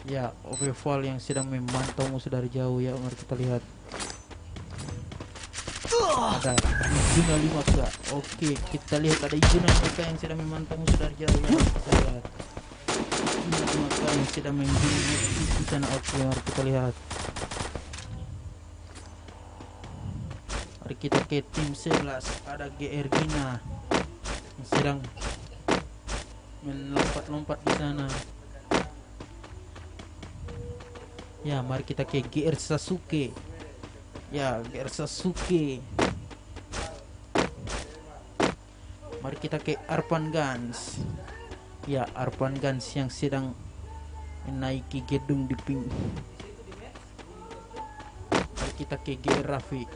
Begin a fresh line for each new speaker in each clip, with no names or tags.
Ya, Oveval yang sedang memantau musuh dari jauh ya. Mari kita lihat. Ada Izuna 5K. Oke, kita lihat ada Izuna 5K yang sedang memantau musuh dari jauh ya. Kita lihat. Izuna 5K yang sedang membimbing di sana. Oke, mari kita lihat. Mari kita ke tim 11. Ada GR Gina yang sedang melompat-lompat di sana. Ya, mari kita ke GR Sasuke. Ya, GR Sasuke. Mari kita ke Arpan Gans. Ya, Arpan Gans yang sedang menaiki gedung di ping. Mari kita ke GR Rafik.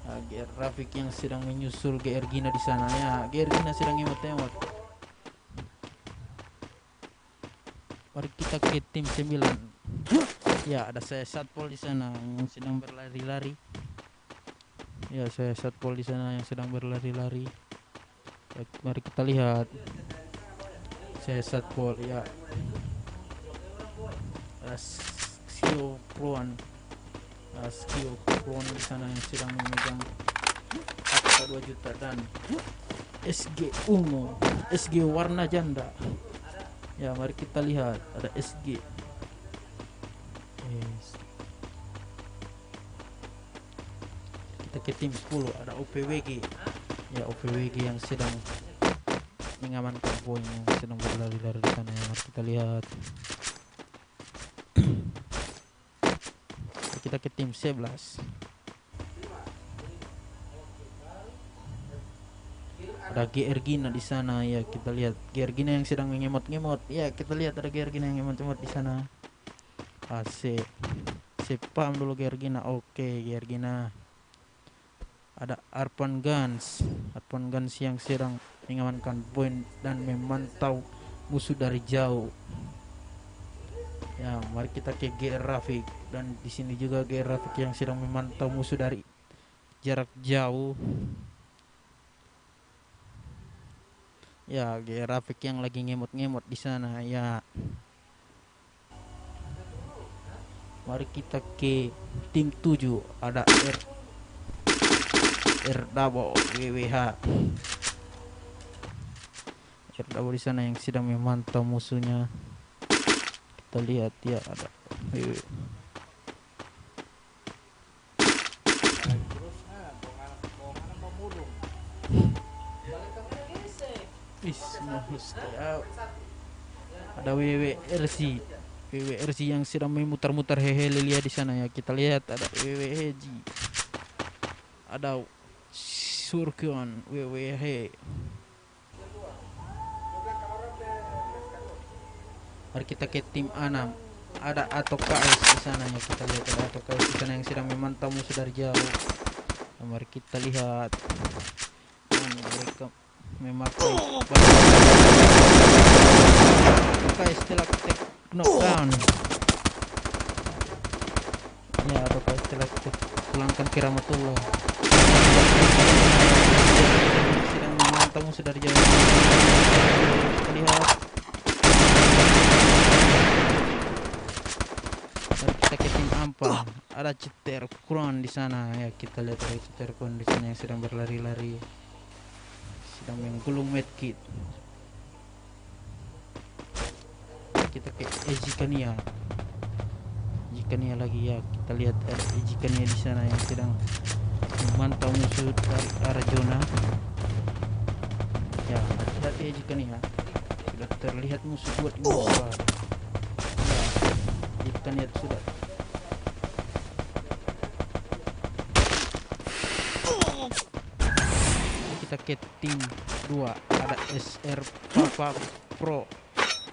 Ya, GR Rafik yang sedang menyusul GR Gina di sana. Ya, GR Gina sedang emot-emot. Mari kita ke tim 9. Ya, ada saya Satpol di sana yang sedang berlari-lari. Ya, saya Satpol di sana yang sedang berlari-lari. Ya, mari kita lihat. Saya Satpol ya. Skio Proan. Skio Proan di sana yang sedang memegang harta 2 juta dan SG ungu, SG warna janda. Ya, mari kita lihat ada SG. Yes. Kita ke tim 10 ada OPWG. Ya, OPWG yang sedang mengamankan poin yang sedang berlari-lari di sana. Ya, mari kita lihat. Kita ke tim 11. Ada GR Gina di sana ya, kita lihat GR Gina yang sedang mengemot-ngemot. Ya, kita lihat ada GR Gina yang ngemot-ngemot di sana. AC. Sepam dulu GR Gina. Oke, GR Gina. Ada Arpan Gans. Arpan Gans yang sedang mengamankan poin dan memantau musuh dari jauh. Ya, mari kita ke GR Rafik dan di sini juga GR Rafik yang sedang memantau musuh dari jarak jauh. Ya, GR Rafik yang lagi ngemot-ngemot di sana ya. Mari kita ke tim 7 ada R Dabo WWH. R Dabo di sana yang sedang memantau musuhnya. Kita lihat ya ada WW. Ada WWRC. WWRC yang sedang memutar-mutar hehe Lilia di sana ya. Kita lihat ada WWHG. Ada Surkon WWH. Mari kita ke tim 6. Ada Ato KS di sana ya. Kita lihat ada Ato KS di sana yang sedang memantau musuh dari jauh. Nah, mari kita lihat. Mereka memakai KS telah take knockdown. Ya, Ato KS telah pulangkan ke Ramatullah. Sedang memantau musuh dari jauh. Kita lihat. Kita ke tim Ampang. Ada Citer Kron di sana ya. Kita lihat ada Citer Kron di sana yang sedang berlari-lari, sedang menggulung medkit. Kita ke Ejikania. Ejikania lagi ya. Kita lihat ada Ejikania di sana yang sedang memantau musuh dari arah zona. Ya, hati-hati Ejikania. Sudah terlihat musuh buat di bawah. Ikan ya sudah. Kita ke tim 2 ada SR Papa Pro.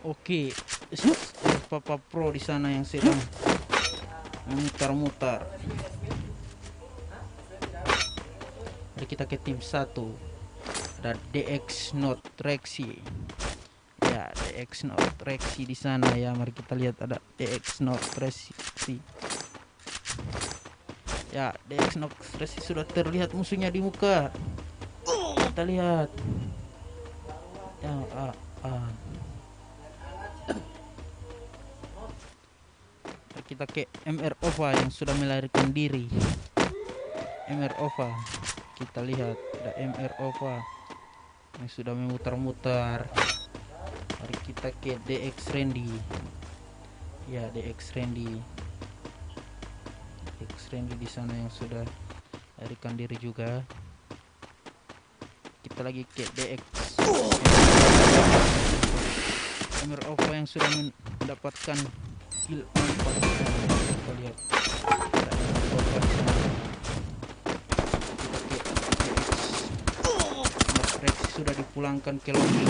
Oke, SR Papa Pro di sana yang sedang memutar-mutar. Mari kita ke tim 1 ada DX Note Rexy. Ya, DX Note Rexy di sana ya. Mari kita lihat ada DX Note Rexy. Ya, DX Note Rexy sudah terlihat musuhnya di muka. Kita lihat. Ya, kita ke MR Ova yang sudah melarikan diri. MR Ova, kita lihat ada MR Ova yang sudah memutar-mutar. Mari kita ke DX Randy. Ya, DX Randy. DX Randy di sana yang sudah melarikan diri juga. Kita lagi ke DX MR Ova yang sudah mendapatkan kill 4. Kita lihat ada MR Ova di sana. Rex sudah dipulangkan ke lobby.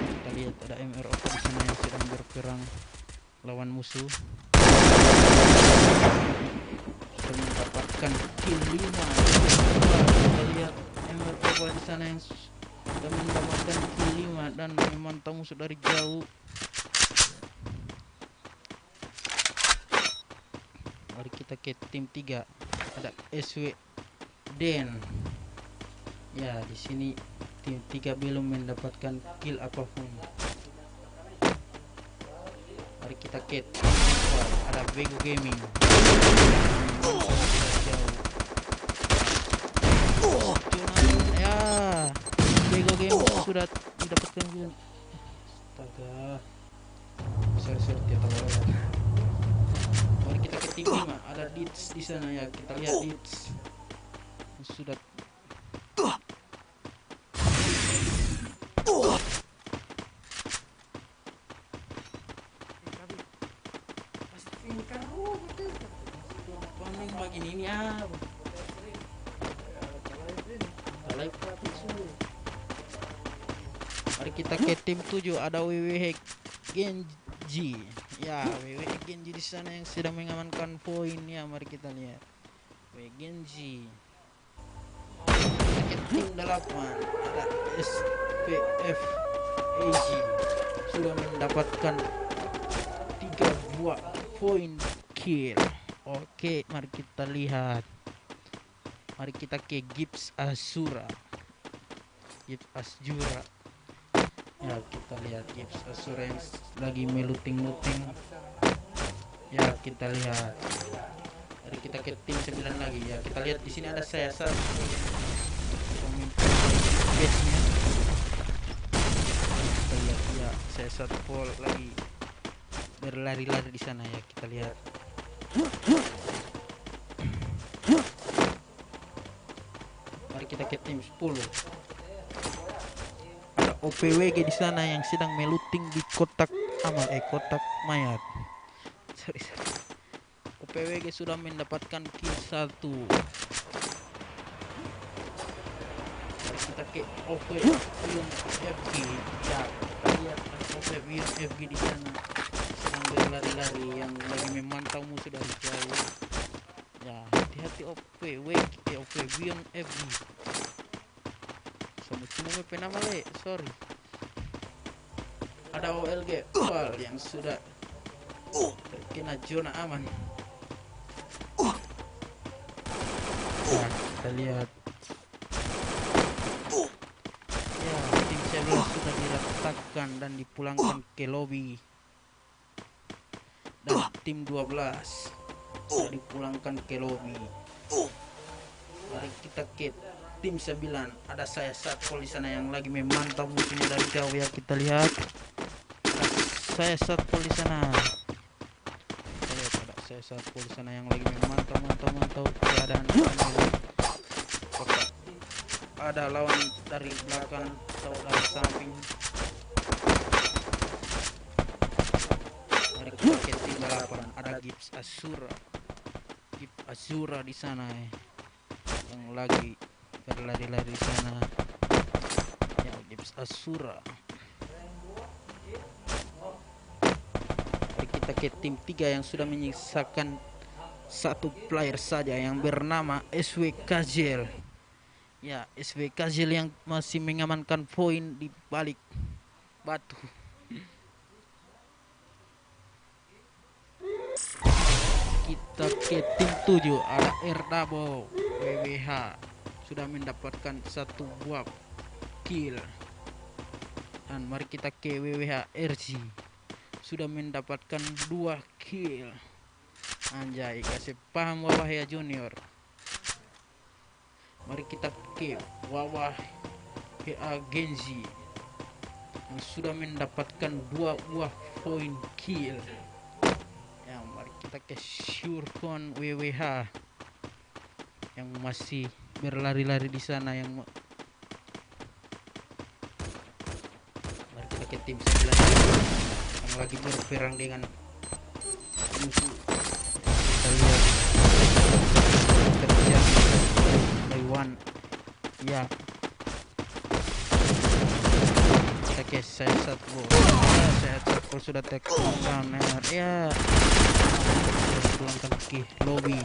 Kita lihat ada MR Ova di sana yang sedang berperang lawan musuh. Sudah mendapatkan kill 5. Kita lihat MR Ova di sana yang sudah mendapatkan kill 5 dan memantau musuh dari jauh. Mari kita ke tim 3. Ada SW Den. Ya, di sini tim 3 belum mendapatkan kill apapun. Mari kita ke tim 4. Ada Bego Gaming. Ya, Bego Gaming sudah mendapatkan kill. Astaga. Sorry tidak tahu. Mari kita ke tim 5. Ada Dits di sana ya. Kita lihat Dits. Sudah paling begini ini ya. Mari kita ke tim 7. Ada WWE Genji. Ya, WWE Genji di sana yang sedang mengamankan poin ya. Mari kita lihat WWE Genji. Kita ke tim 8. Ada SPF AG sudah mendapatkan 3 buah poin kill. Oke, mari kita lihat. Mari kita ke Gibbs Azura. Gibbs Azura. Ya, kita lihat Gibbs Azura yang lagi meluting-luting. Ya, kita lihat. Mari kita ke tim 9 lagi ya. Kita lihat di sini ada saya satu pemimpin base-nya. Kita lihat ya, saya satu pol lagi berlari-lari di sana ya. Kita lihat. Mari kita ke tim 10. Ada OPWG di sana yang sedang meluting di kotak amal kotak mayat. Sorry. OPWG sudah mendapatkan kill 1. Mari kita ke OPWG FG. Ya, kita lihat OPWG FG di sana sedang berlari-lari yang lagi memantau musuh dari jauh. Ya, hati-hati OPWG FG. Semua penama le, sorry. Ada OLG Val yang sudah terkena zona aman. Nah, kita lihat. Ya, tim 11 sudah diratakan dan dipulangkan ke lobby. Dan tim 12 sudah dipulangkan ke lobby. Mari kita ke tim 9. Ada saya Satpol di sana yang lagi memantau musuhnya dari jauh ya. Kita lihat. Saya Satpol di sana. Kita lihat ada saya Satpol di sana yang lagi memantau keadaan. Ada lawan dari belakang atau dari samping. Mari kita ke tim 8. Ada Gibbs Azura. Gibbs Azura di sana yang lagi berlari-lari di sana. Ya, Gibbs Azura. Mari kita ke tim 3 yang sudah menyisakan satu player saja yang bernama SW Kazel. Ya, SW Kazel yang masih mengamankan poin di balik batu. Kita ke tim 7. Ada Erdabo WWH sudah mendapatkan 1 buah kill. Dan Dan mari kita ke WWH RG. Sudah mendapatkan 2 kill. Anjay, kasih paham Wawah ya Junior. Mari kita ke Wawah PA Genji yang sudah mendapatkan 2 buah poin kill. Ya, mari kita ke Shurkon WWH yang masih berlari-lari di sana. Mari kita ke tim 9 yang lagi berperang dengan musuh. Kita lihat terjadi Taiwan. Ya, kita ke saya satu. Saya satu sudah take down. Ya, pulangkan ke lobby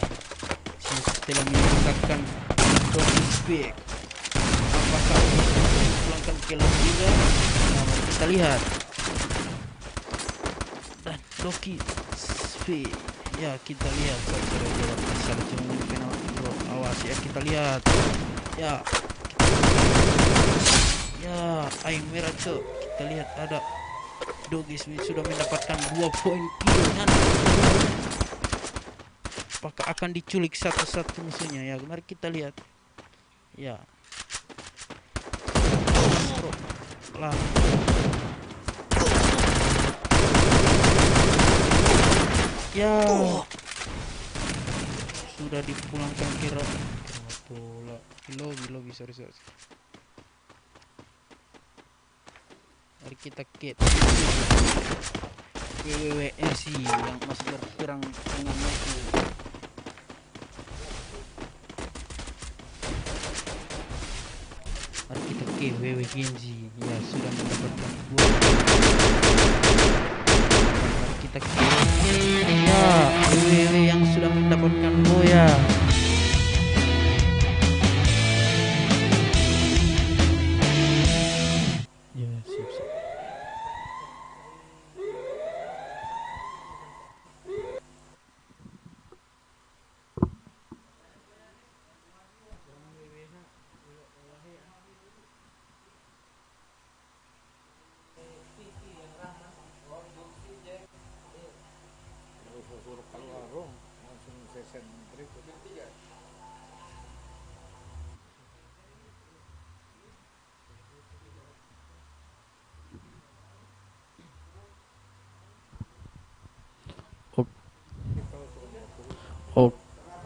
setelah meninggalkan Doggy Speak. Apakah pulangkan ke lobby juga? Nah, kita lihat. Dan Doggy Speak, ya kita lihat asal cuma penalti. Awas ya, kita lihat. Ya, aing merah tuh. Kita lihat ada Doggy Speak sudah mendapatkan 2 poin kill. Apakah akan diculik satu-satu musuhnya? Ya, mari kita lihat. Ya, lah. Ya, sudah dipulangkan kira bola. Lobby, sorry. Mari kita ke WWRC yang masih berperang dengan musuh. Mari kita ke WW Genji, ya sudah mendapatkan 2. Mari kita ke ya WW yang sudah mendapatkan boya. Ya, siap.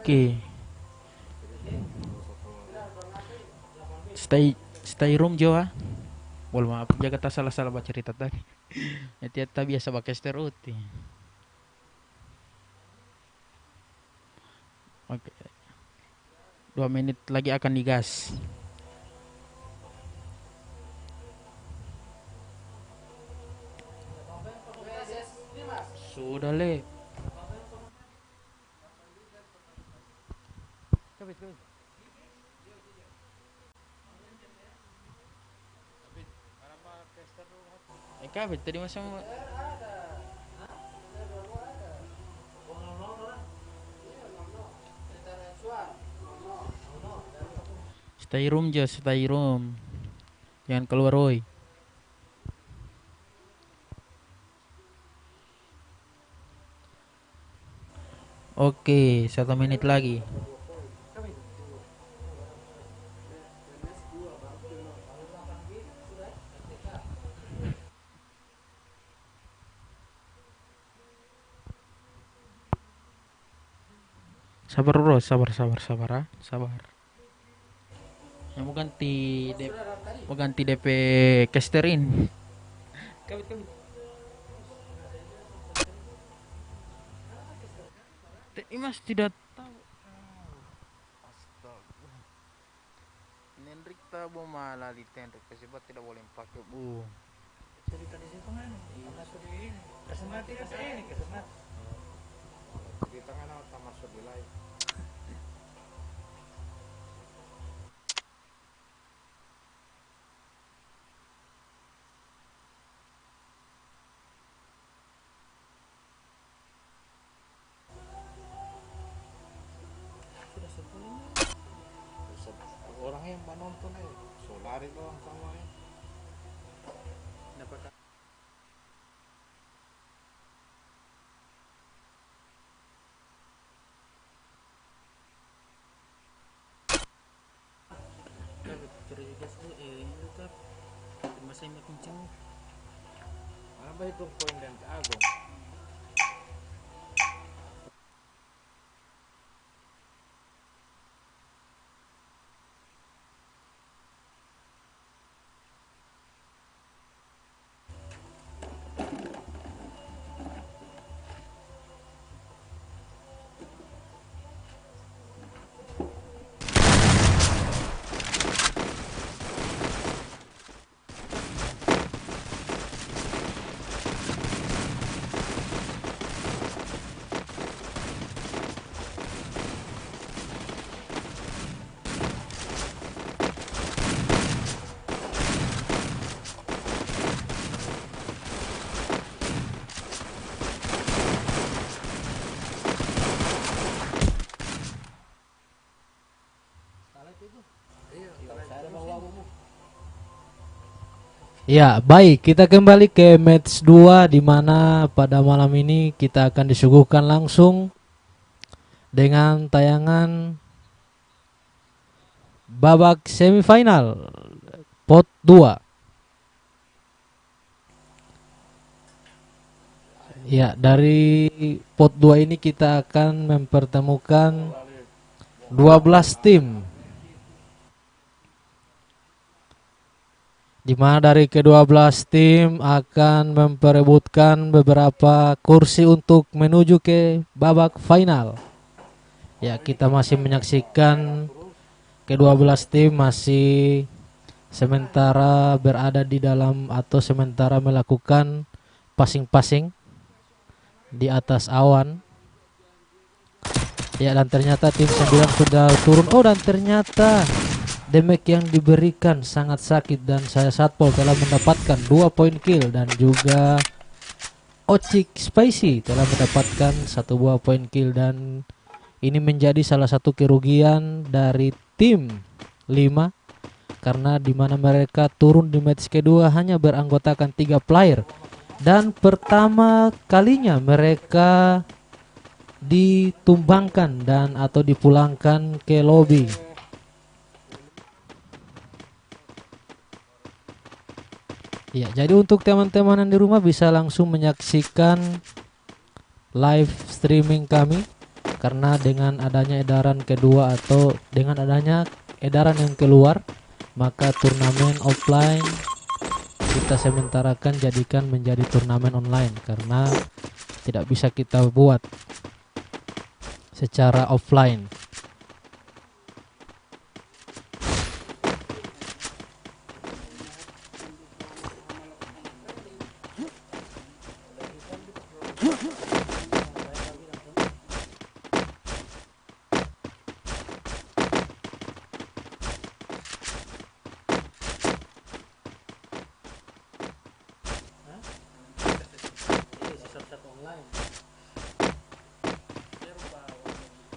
Oke. Stay room Jawa. Boleh maaf, jaga tak salah baca cerita tadi. Tiap biasa pakai stereotip. Oke. 2 menit lagi akan digas. Sudah le. Kabit tadi masa stay room. Jangan keluar woi. Oke, 1 menit lagi. Sabar bro, sabar. Yang mau ganti DP casterin. Kabit. Mas tidak tahu. Astaga. Nendrik tahu malah di tendrik sebab tidak boleh pakai bu. Cerita di situ kan? Masuk di ini. Kesenat ini kesenat. Di tangan atau masuk di lain. Orang yang menonton solari doang sama ya. saya makin cenguk.
Apa hitung poin dan ke Agung?
Ya, baik, kita kembali ke match 2 di mana pada malam ini kita akan disuguhkan langsung dengan tayangan babak semifinal pot 2. Ya, dari pot 2 ini kita akan mempertemukan 12 tim, di mana dari ke-12 tim akan memperebutkan beberapa kursi untuk menuju ke babak final. Ya, kita masih menyaksikan ke-12 tim masih sementara berada di dalam atau sementara melakukan passing-passing di atas awan. Ya, dan ternyata tim 9 sudah turun. Oh, dan ternyata damage yang diberikan sangat sakit dan saya Satpol telah mendapatkan 2 poin kill dan juga Ocik Spicy telah mendapatkan 1 buah poin kill, dan ini menjadi salah satu kerugian dari tim 5 karena dimana mereka turun di match kedua hanya beranggotakan 3 player dan pertama kalinya mereka ditumbangkan dan atau dipulangkan ke lobby. Ya, jadi untuk teman-teman yang di rumah bisa langsung menyaksikan live streaming kami, karena dengan adanya edaran kedua atau dengan adanya edaran yang keluar, maka turnamen offline kita sementarakan jadikan menjadi turnamen online karena tidak bisa kita buat secara offline.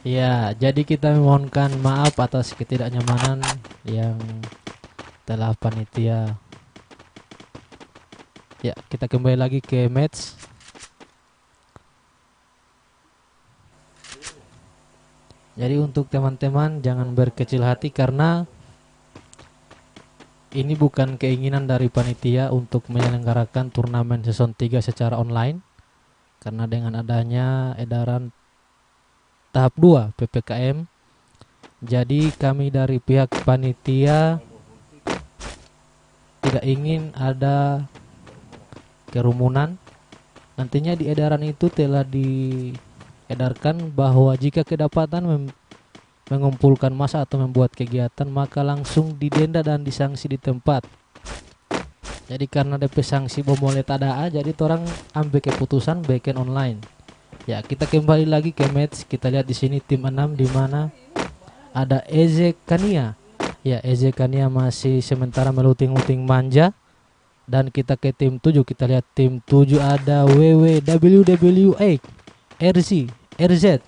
Ya, jadi kita memohonkan maaf atas ketidaknyamanan yang telah panitia. Ya, kita kembali lagi ke match. Jadi untuk teman-teman jangan berkecil hati karena ini bukan keinginan dari panitia untuk menyelenggarakan turnamen season 3 secara online. Karena dengan adanya edaran tahap 2 PPKM, jadi kami dari pihak panitia tidak ingin ada kerumunan. Nantinya di edaran itu telah diedarkan bahwa jika kedapatan mengumpulkan massa atau membuat kegiatan maka langsung didenda dan disanksi di tempat. Jadi karena DP sanksi bomolnya tak ada, jadi orang ambil keputusan bikin online. Ya, kita kembali lagi ke match. Kita lihat di sini tim 6 di mana ada Eze Kania. Ya, Eze Kania masih sementara meluting-luting manja. Dan kita ke tim 7, kita lihat tim 7 ada WWWWA RZ.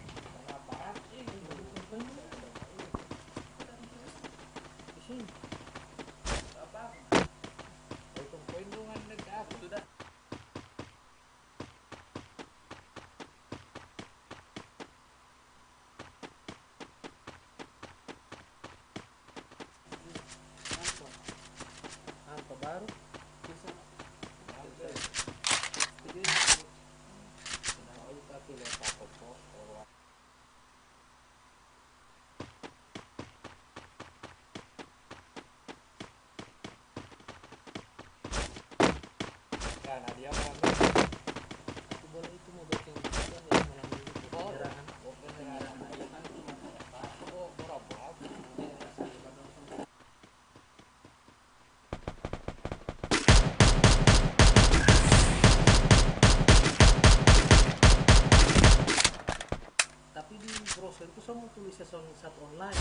Tapi di browser itu semua tulis season 1 online.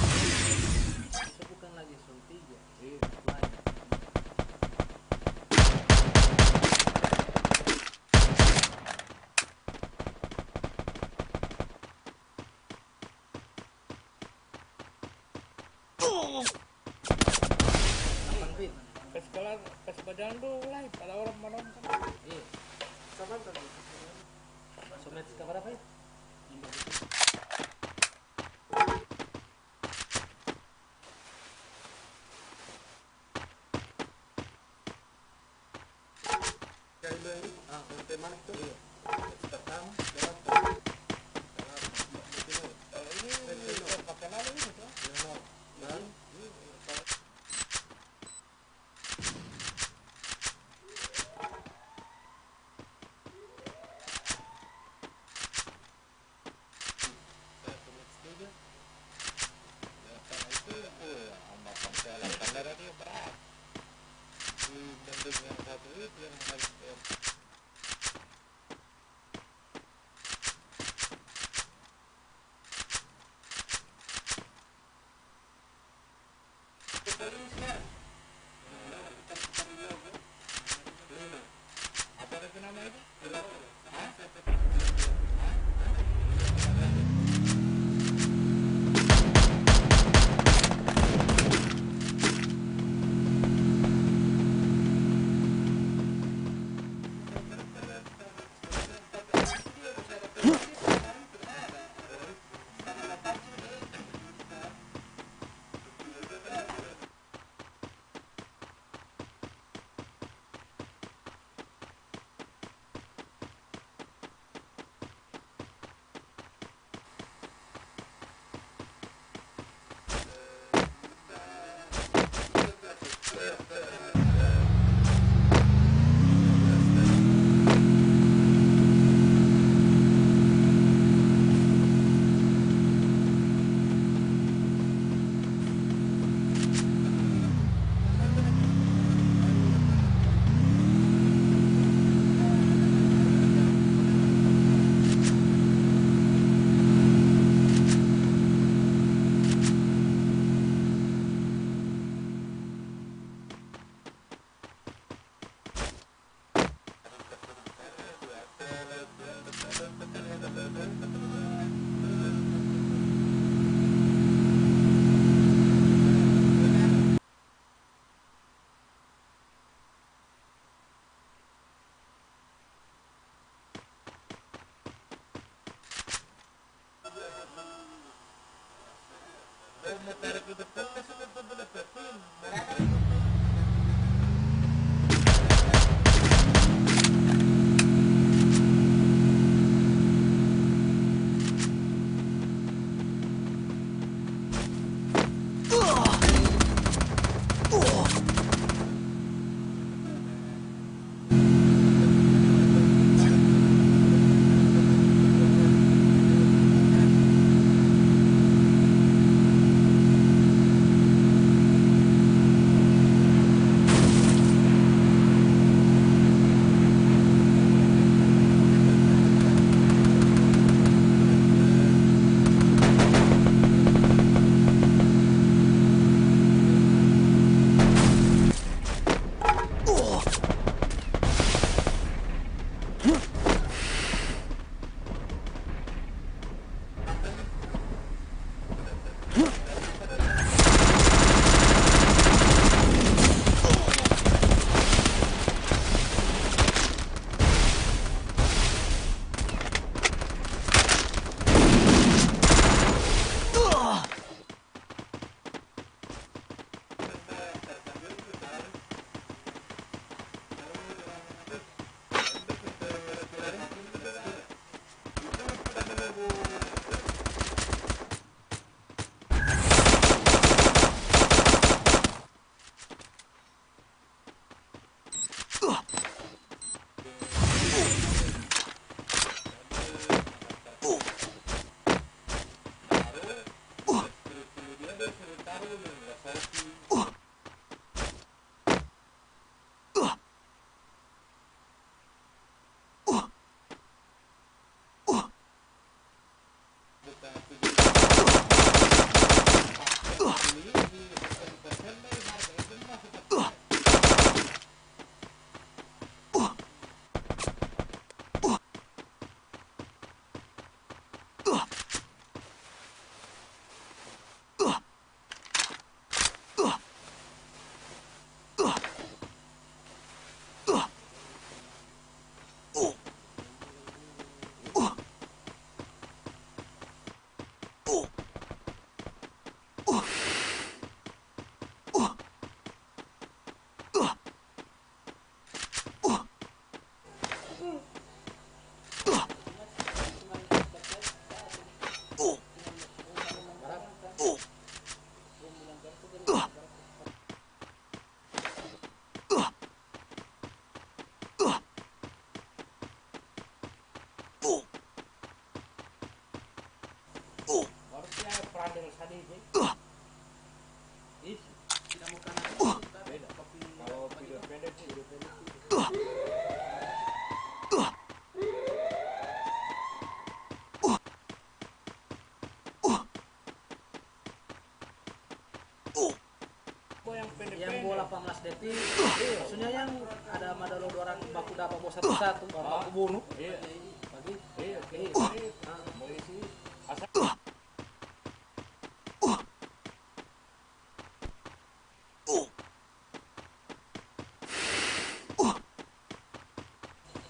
Itu bukan lagi season 3. Offline. Kapan, Fit?
Pas badan dulu live ada orang menonton.
Iya. Kapan tadi? Somet kabar apa ya?
tadi sih. Isi. Beda. Kalau video pendek sih, video pendek sih. Kok yang
Yang
pendek-pendek?
bola 18 detik, maksudnya yang ada madalo dua orang baku dapat bos satu-satu, baku bunuh.
Iya.
Bagi,
Iya, oke.
Iya.
Mau isi. Asal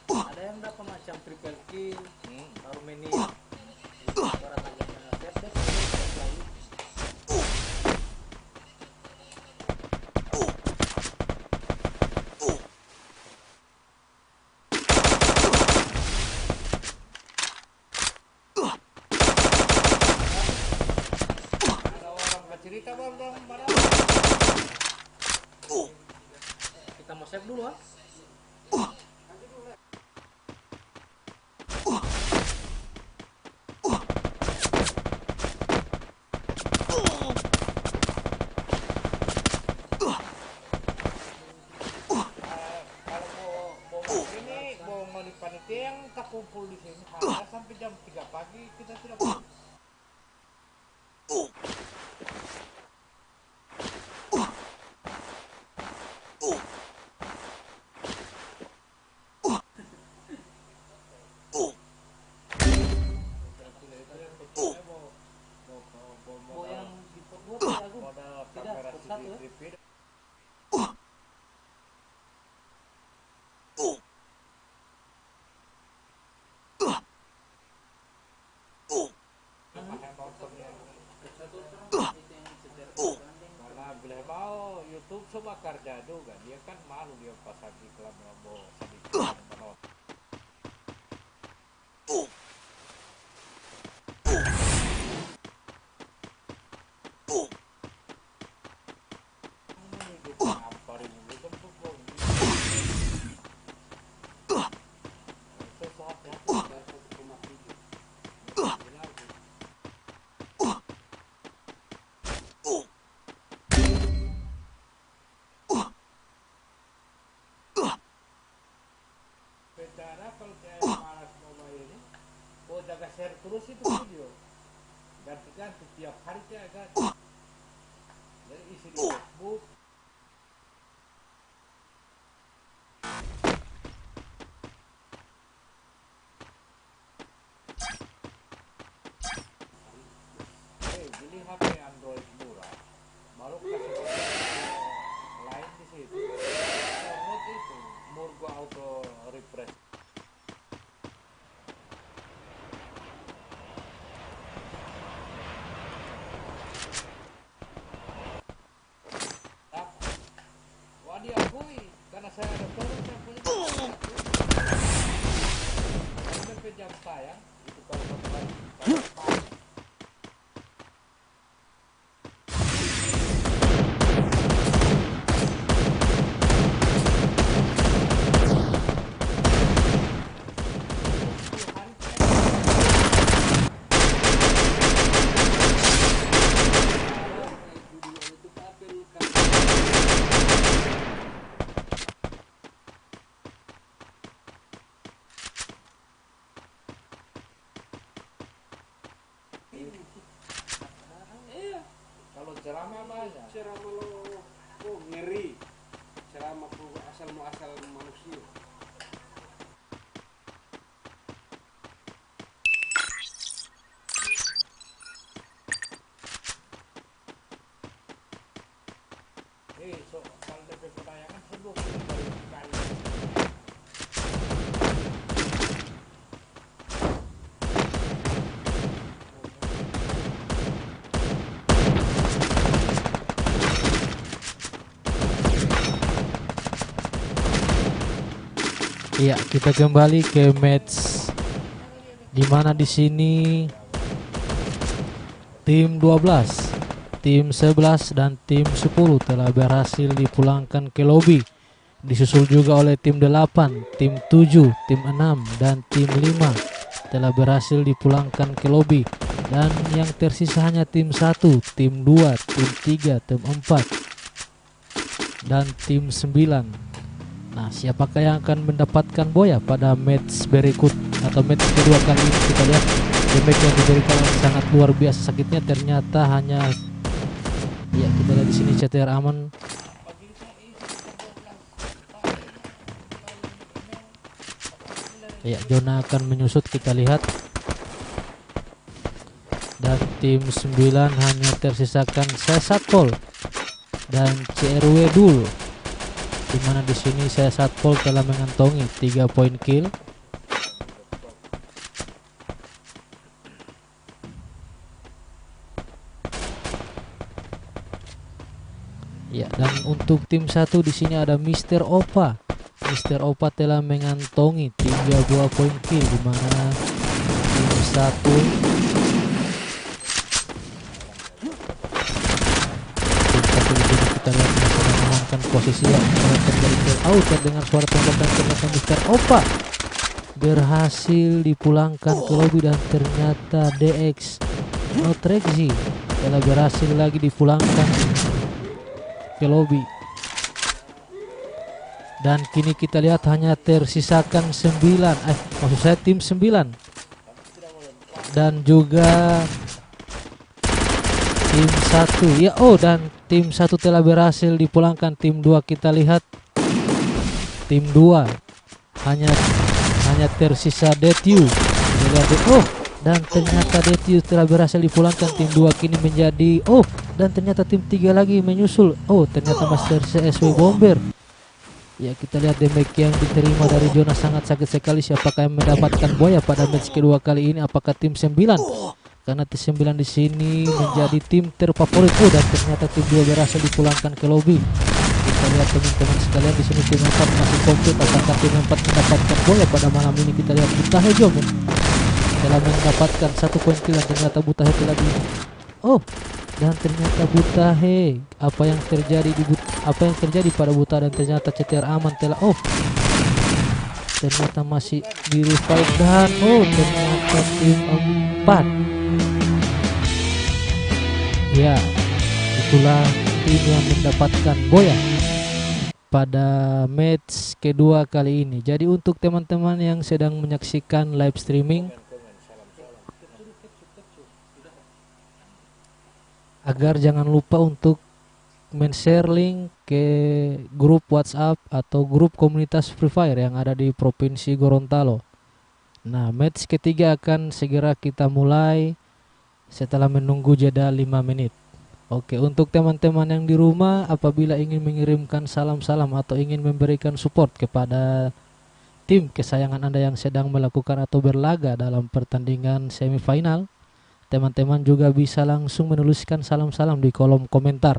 ada yang dapat macam triple kill, baru menit. Barat lagi yang step lagi.
ada orang bercerita bang mana?
Kita mau save dulu ah.
Kalau mau ini mau di panitia yang tak kumpul di sini ada sampai jam 3 pagi kita sudah pulang.
Mau yang di buat ya aku.
Modal
Tidak,
kamera
satu ya.
CCTV. Karena beliau mau YouTube sebakar jadu kan dia kan malu dia pasang iklan mau sedikit menonton. Ngamparin dulu kan pukul. Sesuatu Bicara kalau saya malas mau main ini, oh jaga share terus itu video, ganti-ganti tiap hari saya ganti. Jadi isi di Facebook. Beli HP Android murah, baru kasih lain di situ. Download itu, Murgo Auto Refresh. Wah diakui, karena saya ada turun saya punya. Sampai jam tayang itu kalau kembali. Kalau ceramah banyak.
Ceramah lo ngeri. Ceramah asal muasal manusia.
So kalau DP penayangan sebelum kali.
Iya, kita kembali ke match di mana di sini tim 12, tim 11 dan tim 10 telah berhasil dipulangkan ke lobi. Disusul juga oleh tim 8, tim 7, tim 6 dan tim 5 telah berhasil dipulangkan ke lobi. Dan yang tersisa hanya tim 1, tim 2, tim 3, tim 4, dan tim 9. Nah, siapakah yang akan mendapatkan boya pada match berikut atau match kedua kali ini? Kita lihat damage yang diberikan sangat luar biasa sakitnya, ternyata hanya ya, kita lihat di sini CTR aman. Ya, zona akan menyusut, kita lihat. Dan tim 9 hanya tersisakan Sesatpol dan CRW Dul, dimana di sini Sesatpol telah mengantongi 3 poin kill. Ya, dan untuk tim 1 di sini ada Mr. Opa. Mr. Opa telah mengantongi 3 buah poin kill, dimana tim 1 di sini kita lihat masih mengamankan posisi yang terjadi kill out. Terdengar suara tembakan, ternyata Mr. Opa berhasil dipulangkan ke lobby, dan ternyata DX Notrexi telah berhasil lagi dipulangkan ke lobby. Dan kini kita lihat hanya tersisakan 9, maksud saya tim 9 dan juga tim 1 ya. Dan tim 1 telah berhasil dipulangkan. Tim 2 kita lihat, tim 2 hanya tersisa Detyu. Dan ternyata Detyu telah berhasil dipulangkan. Tim 2 kini menjadi dan ternyata tim 3 lagi menyusul. Ternyata Master CSW Bomber. Ya, kita lihat damage yang diterima dari Jonas sangat sakit sekali. Siapakah yang mendapatkan boya pada match kedua kali ini? Apakah tim 9? Karena tim 9 di sini menjadi tim terfavorit. Dan ternyata tim 2 berhasil dipulangkan ke lobby. Kita lihat teman-teman sekalian, di sini tim 4 masih komplit. Apakah tim 4 mendapatkan boya pada malam ini? Kita lihat Butahe Jom telah mendapatkan 1 poin kill, dan ternyata Butahe telah dan ternyata Butahe, apa yang terjadi pada Buta, dan ternyata CTR aman telah ternyata masih di revive, dan ternyata tim 4 ya, itulah tim yang mendapatkan boya pada match kedua kali ini. Jadi untuk teman-teman yang sedang menyaksikan live streaming, agar jangan lupa untuk men-share link ke grup WhatsApp atau grup komunitas Free Fire yang ada di Provinsi Gorontalo. Nah, match ketiga akan segera kita mulai setelah menunggu jeda 5 menit. Oke, untuk teman-teman yang di rumah, apabila ingin mengirimkan salam-salam atau ingin memberikan support kepada tim kesayangan Anda yang sedang melakukan atau berlaga dalam pertandingan semifinal, teman-teman juga bisa langsung menuliskan salam-salam di kolom komentar.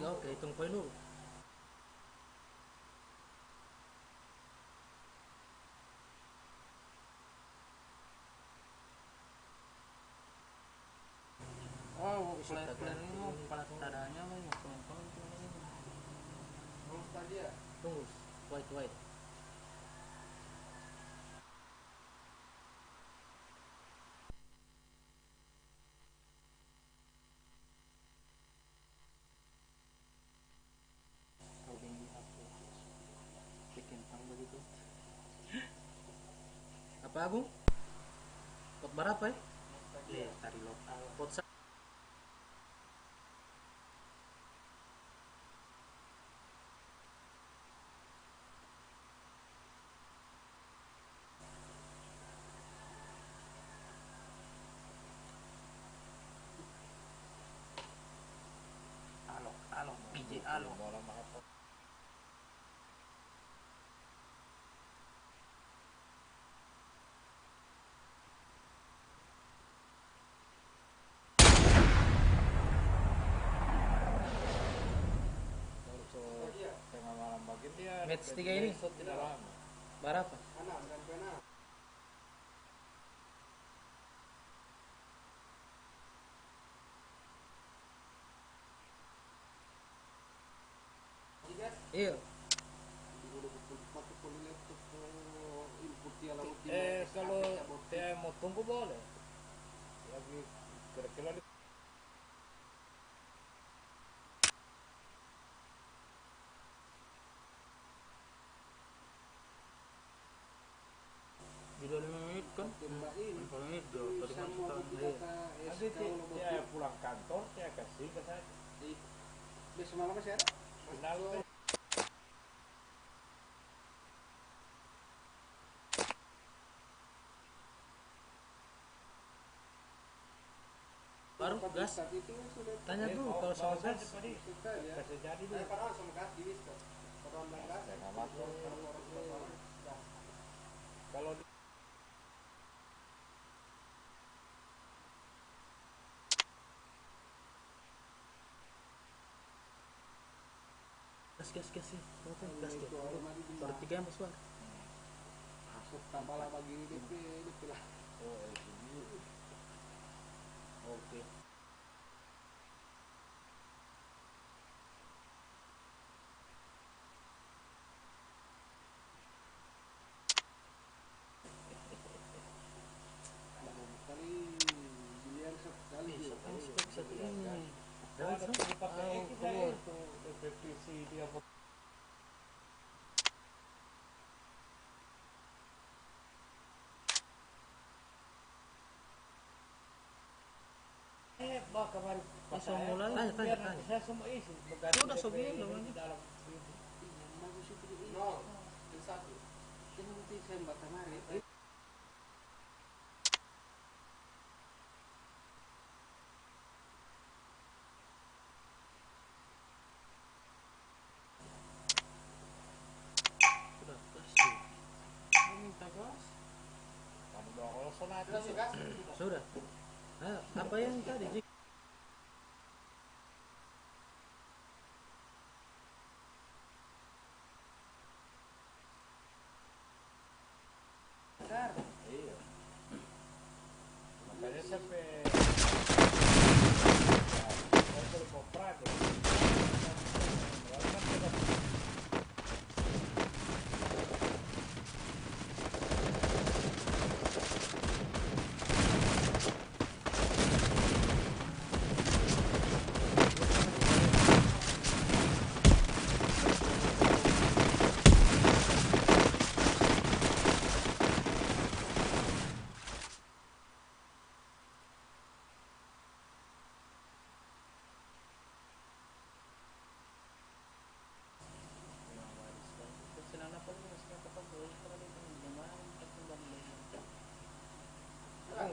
Oke, hitung poin dulu. Tunggu, wait. Apa Agung? Pot berapa ya? Tari lokal. Pot alok, PJ alok. Match 3 ini berapa? Iya.
Kalau saya mau tunggu boleh. Lagi kira-kira
Sudah 5 menit kan? 5 menit tuh. Tadi masuk tahun
nanti saya pulang kantor saya kasih ke saya.
Besok malam masih ada?
Kenal
baru gas.
Saat itu sudah
Tanya dulu kalau sama gas.
kasih jadi dulu.
padahal sama gas di Wisto. Padahal dan gas.
Saya nggak masuk. Kalau
Gas sih. Oke, gas tuh. Baru 3 yang besar.
Masuk tambah lama gini DP lah.
oke.
Kali biliar sekali.
Satu ini.
Oh, ada pakai X saya itu PPC dia bah kemarin pas
Langsung
saya
mulai.
biar
Tanya.
saya semua isi mengganti
Sudah,
DP
sobek
ini
dong.
di dalam
Bagus itu ini. No, yang satu. Yang nanti saya mbak kemarin.
Sudah gas tuh. Minta gas.
kan udah kalau sonat
Sudah gas.
Sudah. Apa yang tadi? Jik?
iya makanya sampai saya belum mau praktek.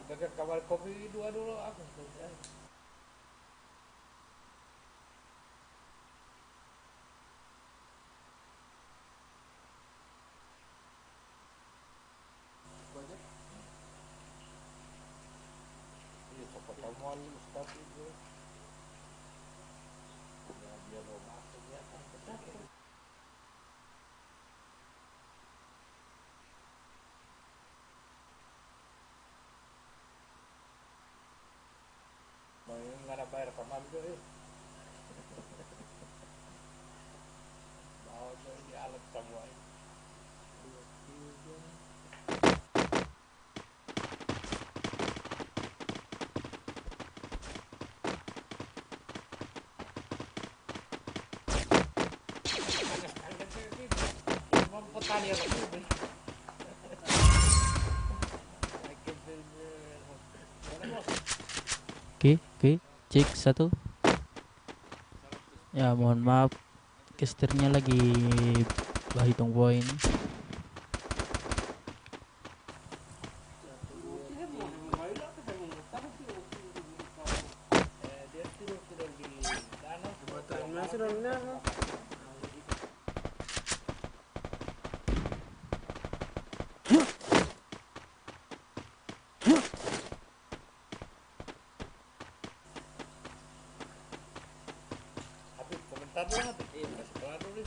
Gagal kawal kopi dua dulu aku. Iya, cepat kamu Ustaz itu. Ya, biar lo masuk ya kan. Mau nggak ada bayar kamar juga ya. Mau ini alat semua ini. Petani apa sih?
Oke, cek satu. Ya, mohon maaf, casternya lagi hitung poin.
Dia tidur di danau.
Masih dong.
Habis komentar dulu nanti. Kasih kelar dulu.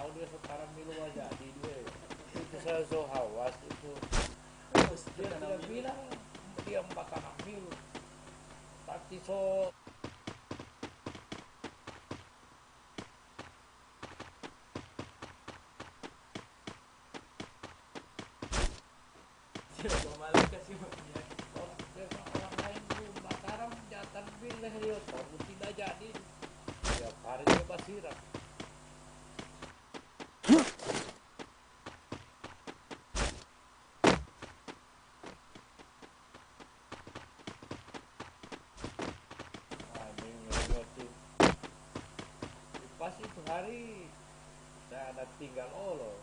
tahu dia sekarang Milo aja di dia. Itu saya so hawas itu. Dia tidak bilang dia bakal Milo. Tapi so
malah kasih maknya.
orang lain dulu Mataram jatan bileh dia baru tidak jadi. Tiap hari dia basiran. Pas itu hari saya ada tinggal olo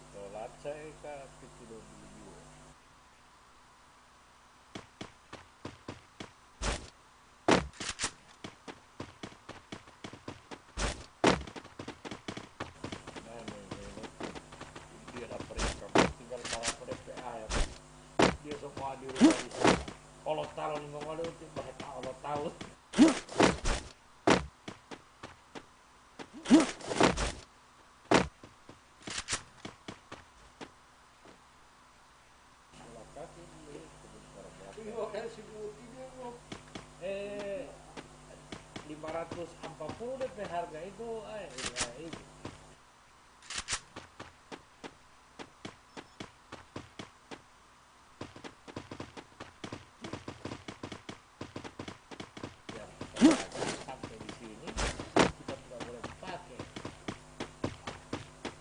sholat saya ke kecil dulu. Dia perintah tinggal para PDPA ya. Dia semua di rumah di sana. Kalau tahu nih ngomong itu bahasa kalau tahu. Eh 540 DP harga itu itu. Ya, sampai di sini kita tidak boleh pakai.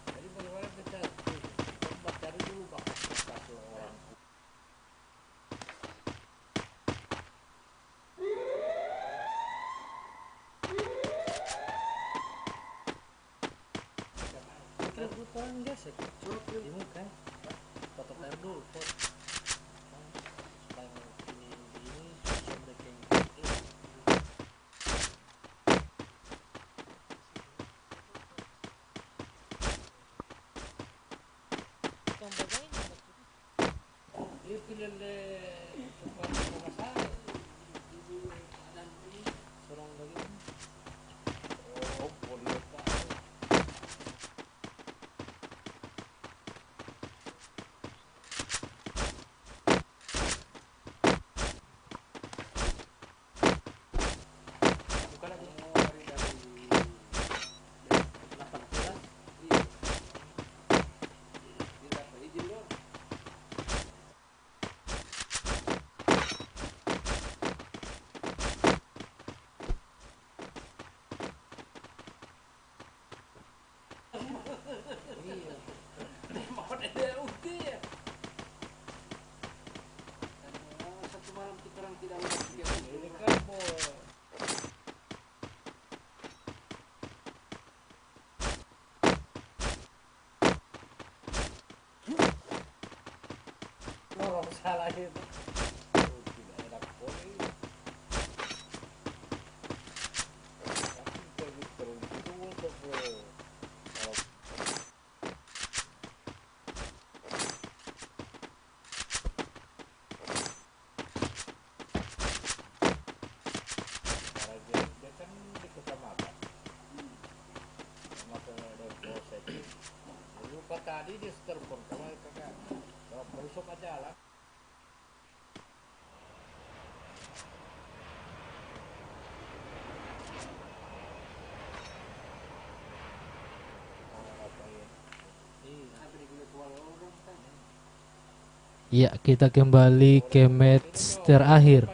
Jadi bagaimana kita cari dulu bekas orang.
Itu orang gesek, curug di muka. Foto air dulu, foto. Supaya ini sampai kayak
Dia pilih supaya masalah.
Sorong lagi.
Oh, boleh tak?
Bukan lagi.
Satu malam kita orang tidak melihat
Ini kan mau lorong salah itu. Oh, tidak enak poli. Tapi terus itu untuk kalau dia kan di kecamatan. Kecamatan ada Polsek. Lupa tadi dia telepon kalau kakak. Kalau besok aja lah.
Ya, kita kembali ke match terakhir.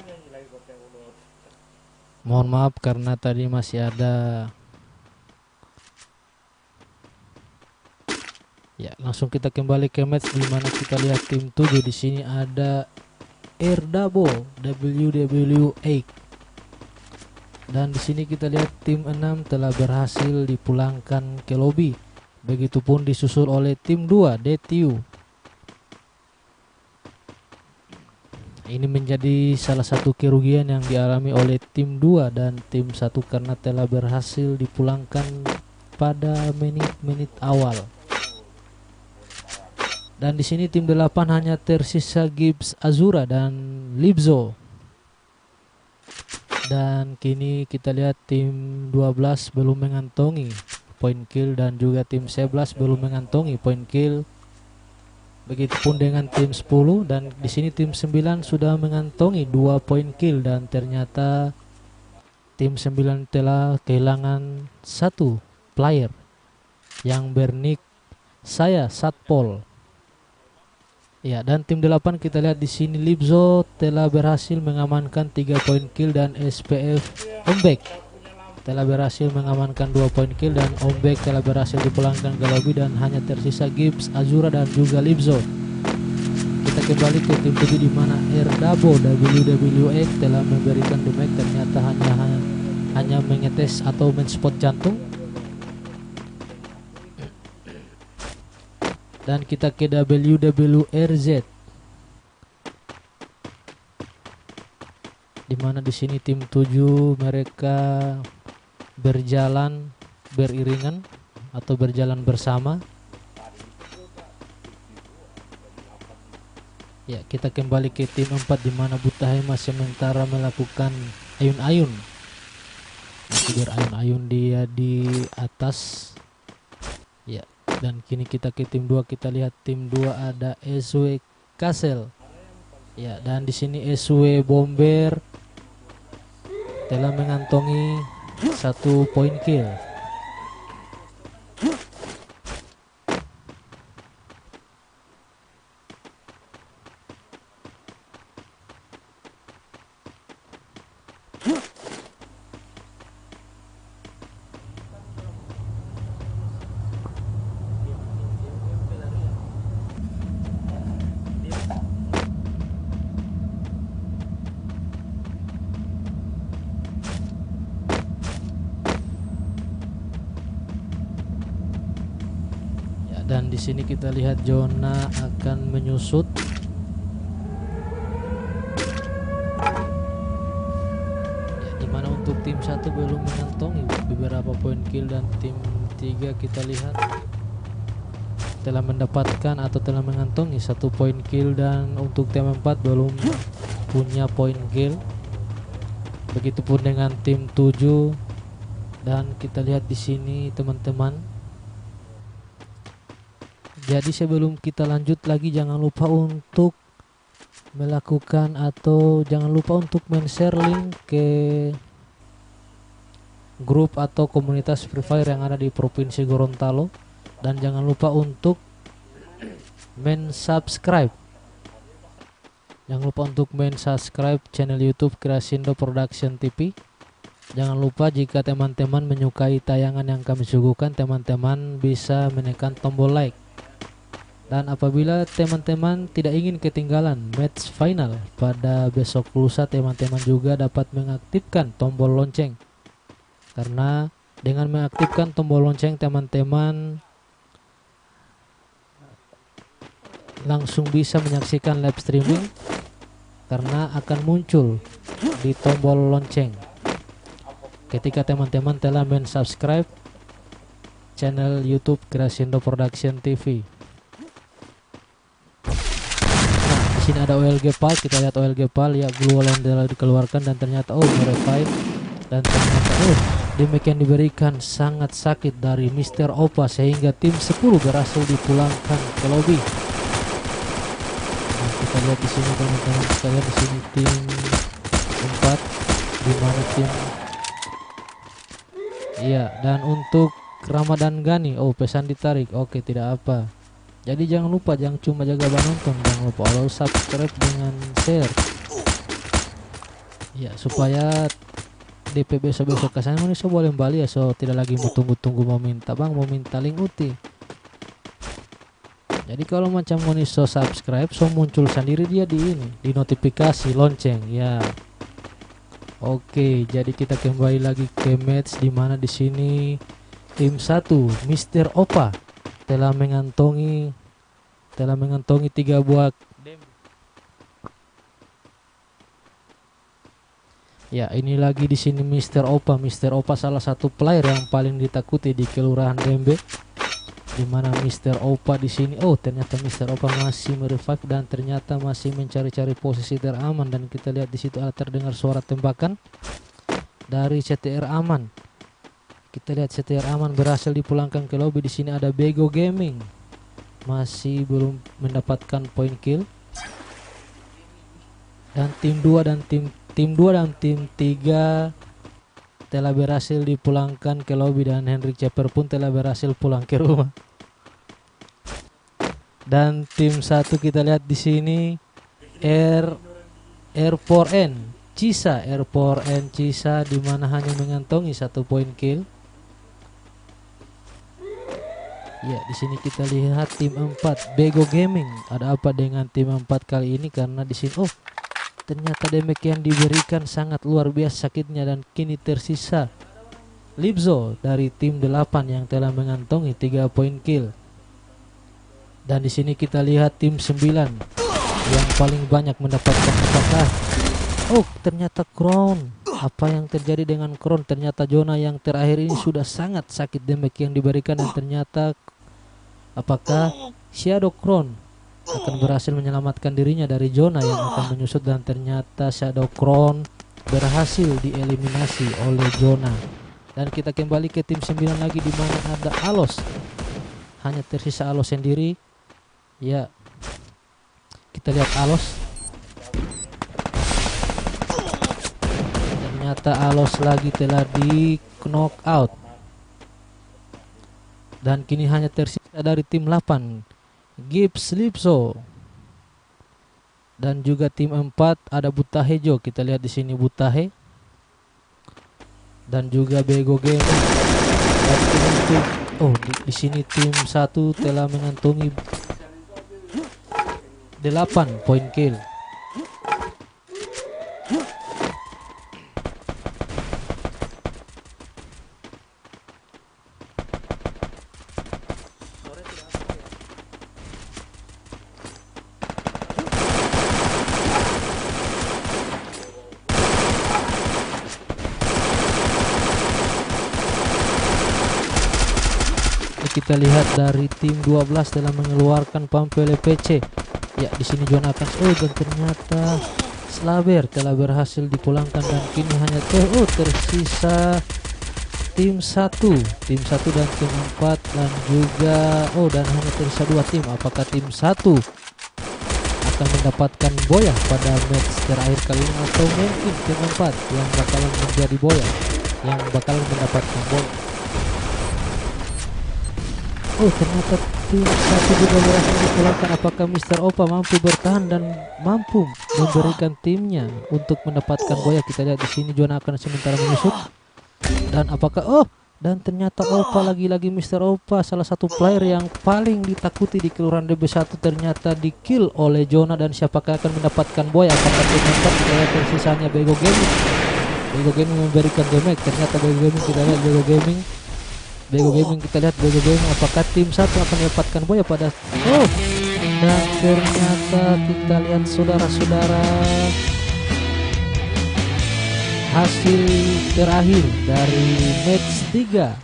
Mohon maaf karena tadi masih ada. Ya, langsung kita kembali ke match di mana kita lihat tim 7 di sini ada Erdabo WW8. Dan di sini kita lihat tim 6 telah berhasil dipulangkan ke lobby. Begitupun disusul oleh tim 2 DTU. Ini menjadi salah satu kerugian yang dialami oleh tim 2 dan tim 1 karena telah berhasil dipulangkan pada menit-menit awal. Dan di sini tim 8 hanya tersisa Gibbs Azura dan Libzo. Dan kini kita lihat tim 12 belum mengantongi poin kill, dan juga tim 11 belum mengantongi poin kill. Begitupun dengan tim 10, dan di sini tim 9 sudah mengantongi 2 poin kill, dan ternyata tim 9 telah kehilangan 1 player yang bernik saya Satpol. Ya, dan tim 8 kita lihat di sini Libzo telah berhasil mengamankan 3 poin kill, dan SPF Ombek telah berhasil mengamankan 2 poin kill, dan Ombek telah berhasil dipulangkan ke lobby, dan hanya tersisa Gibbs, Azura, dan juga Libzo. Kita kembali ke tim 7 di mana Erdabo WWE telah memberikan damage, ternyata hanya mengetes atau men-spot jantung. Dan kita ke WWRZ di mana di sini tim 7 mereka berjalan beriringan atau berjalan bersama. Ya, kita kembali ke tim 4 di mana Butahema sementara melakukan ayun-ayun. Masih berayun-ayun dia di atas. Ya, dan kini kita ke tim 2, kita lihat tim 2 ada SW Castle. Ya, dan di sini SW Bomber telah mengantongi 1 poin kill. Dan di sini kita lihat zona akan menyusut. Ya, dimana untuk tim 1 belum mengantongi beberapa poin kill, dan tim 3 kita lihat telah mendapatkan atau telah mengantongi 1 poin kill, dan untuk tim 4 belum punya poin kill. Begitupun dengan tim 7, dan kita lihat di sini teman-teman. Jadi sebelum kita lanjut lagi, jangan lupa untuk melakukan atau jangan lupa untuk men-share link ke grup atau komunitas Free Fire yang ada di Provinsi Gorontalo, dan jangan lupa untuk men-subscribe. Jangan lupa untuk men-subscribe channel YouTube Krasindo Production TV. Jangan lupa jika teman-teman menyukai tayangan yang kami suguhkan, teman-teman bisa menekan tombol like. Dan apabila teman-teman tidak ingin ketinggalan match final pada besok lusa, teman-teman juga dapat mengaktifkan tombol lonceng. Karena dengan mengaktifkan tombol lonceng, teman-teman langsung bisa menyaksikan live streaming karena akan muncul di tombol lonceng ketika teman-teman telah men-subscribe channel YouTube Krasindo Production TV. Di sini ada OLG PAL, kita lihat OLG PAL ya, Blue Wall telah dikeluarkan, dan ternyata revive, dan ternyata damage yang diberikan sangat sakit dari Mr. Opa sehingga tim 10 berhasil dipulangkan ke lobby. Nah, kita lihat di sini teman-teman, kita lihat di sini tim 4 di mana tim iya, dan untuk Ramadan Gani, pesan ditarik, oke, tidak apa. Jadi jangan lupa, jangan cuma jaga nonton, jangan lupa follow, subscribe dengan share. Ya, supaya DP besok-besok kesana ini so boleh kembali ya, so tidak lagi mau tunggu-tunggu mau minta bang, mau minta link uti. Jadi kalau macam mau so subscribe, so muncul sendiri dia di ini, di notifikasi lonceng ya. Oke, jadi kita kembali lagi ke match di mana di sini tim 1 Mr. Opa telah mengantongi 3 buah damage. Ya, ini lagi di sini Mr. Opa. Mr. Opa salah satu player yang paling ditakuti di Kelurahan Dembe. Di mana Mr. Opa di sini, ternyata Mr. Opa masih merevive dan ternyata masih mencari-cari posisi teraman, dan kita lihat di situ ada terdengar suara tembakan dari CTR aman. Kita lihat setir aman berhasil dipulangkan ke lobby. Di sini ada Bego Gaming, masih belum mendapatkan poin kill. Dan tim 2 dan tim 3 telah berhasil dipulangkan ke lobby, dan Henrik Ceper pun telah berhasil pulang ke rumah. Dan tim 1 kita lihat di sini R4N Cisa di mana hanya mengantongi 1 poin kill. Ya, di sini kita lihat tim 4 Bego Gaming. Ada apa dengan tim 4 kali ini? Karena di sini ternyata damage yang diberikan sangat luar biasa sakitnya, dan kini tersisa Lipzo dari tim 8 yang telah mengantongi 3 poin kill. Dan di sini kita lihat tim 9 yang paling banyak mendapatkan apakah ternyata Crown. Apa yang terjadi dengan Crown? Ternyata zona yang terakhir ini sudah sangat sakit damage yang diberikan, dan ternyata apakah Shadow Crown akan berhasil menyelamatkan dirinya dari zona yang akan menyusut? Dan ternyata Shadow Crown berhasil dieliminasi oleh zona. Dan kita kembali ke tim 9 lagi, di mana ada Alos. Hanya tersisa Alos sendiri. Ya, kita lihat Alos. Ternyata Alos lagi telah di knock out. Dan kini hanya tersisa dari tim 8 Gibbs Lipso. Dan juga tim 4 ada Butahejo. Kita lihat di sini Butahe. Dan juga Bego Game. Dan di sini tim 1 telah mengantongi 8 poin kill. Kita lihat dari tim 12 telah mengeluarkan Pampele PC. Ya, di sini Jonathan. Dan ternyata Slaber telah berhasil dipulangkan, dan kini hanya tersisa tim 1 dan tim 4, dan juga dan hanya tersisa 2 tim. Apakah tim 1 akan mendapatkan Boya pada match terakhir kali ini, atau mungkin tim 4 yang bakalan menjadi Boya, yang bakalan mendapatkan Boya? Ternyata tim 1 juga berhasil dipulangkan. Apakah Mr. Opa mampu bertahan dan mampu memberikan timnya untuk mendapatkan Boya? Kita lihat di sini Jona akan sementara menyusut. Dan apakah dan ternyata Opa lagi-lagi Mr. Opa, salah satu player yang paling ditakuti di kelurahan DB1, ternyata di kill oleh Jona. Dan siapakah akan mendapatkan Boya? Apakah tim 4? Kita lihat tersisanya Bego Gaming. Bego Gaming memberikan damage. Ternyata Bego Gaming, kita lihat Bego Gaming kita lihat Bego Gaming. Apakah tim 1 akan mendapatkan Boya pada dan ternyata kita lihat saudara-saudara, hasil terakhir dari match 3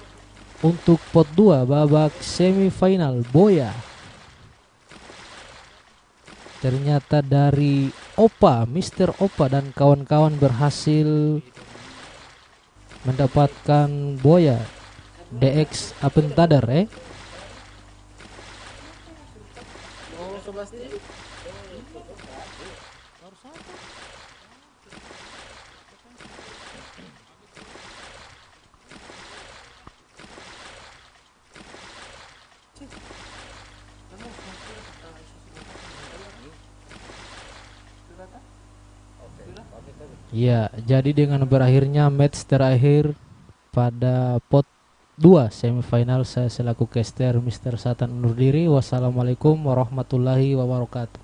untuk pot 2 babak semifinal Boya. Ternyata dari Opa, Mr. Opa dan kawan-kawan berhasil mendapatkan Boya DX Aventador. Ya, jadi dengan berakhirnya match terakhir pada pot 2 semifinal, saya selaku caster Mr. Satan undur diri. Wassalamualaikum warahmatullahi wabarakatuh.